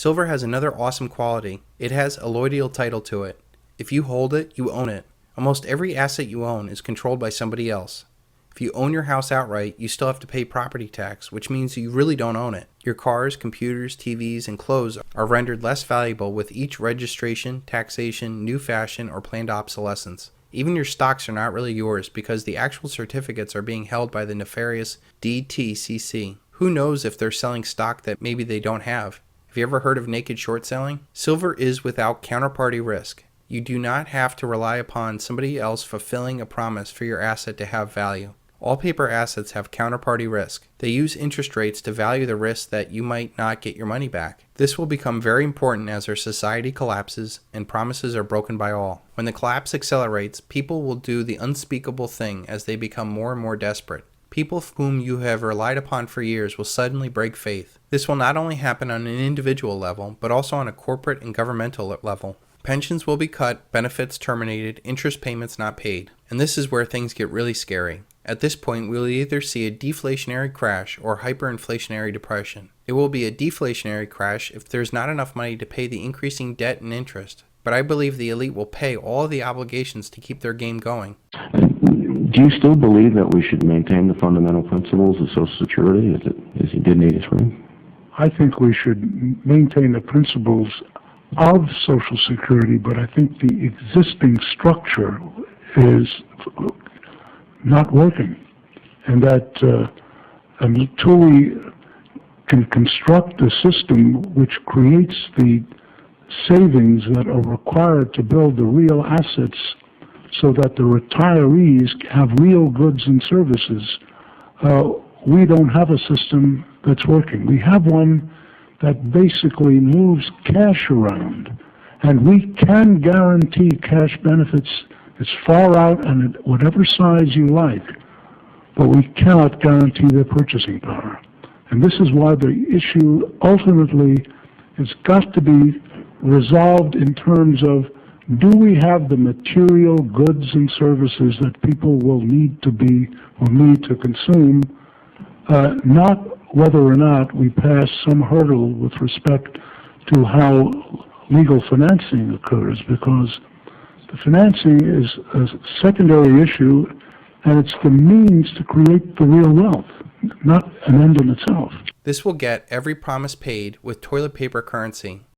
Silver has another awesome quality. It has a allodial title to it. If you hold it, you own it. Almost every asset you own is controlled by somebody else. If you own your house outright, you still have to pay property tax, which means you really don't own it. Your cars, computers, TVs, and clothes are rendered less valuable with each registration, taxation, new fashion, or planned obsolescence. Even your stocks are not really yours because the actual certificates are being held by the nefarious DTCC. Who knows if they're selling stock that maybe they don't have? Have you ever heard of naked short selling? Silver is without counterparty risk. You do not have to rely upon somebody else fulfilling a promise for your asset to have value. All paper assets have counterparty risk. They use interest rates to value the risk that you might not get your money back. This will become very important as our society collapses and promises are broken by all. When the collapse accelerates, people will do the unspeakable thing as they become more and more desperate. People whom you have relied upon for years will suddenly break faith. This will not only happen on an individual level, but also on a corporate and governmental level. Pensions will be cut, benefits terminated, interest payments not paid. And this is where things get really scary. At this point, we will either see a deflationary crash or hyperinflationary depression. It will be a deflationary crash if there's not enough money to pay the increasing debt and interest. But I believe the elite will pay all of the obligations to keep their game going. Do you still believe that we should maintain the fundamental principles of Social Security as it did in 83? I think we should maintain the principles of Social Security, but I think the existing structure is not working, and that until we can construct a system which creates the savings that are required to build the real assets so that the retirees have real goods and services, we don't have a system that's working. We have one that basically moves cash around, and we can guarantee cash benefits as far out and at whatever size you like, but we cannot guarantee their purchasing power. And this is why the issue ultimately has got to be resolved in terms of, do we have the material goods and services that people will need to consume, not whether or not we pass some hurdle with respect to how legal financing occurs, because the financing is a secondary issue, and it's the means to create the real wealth, not an end in itself. This will get every promise paid with toilet paper currency.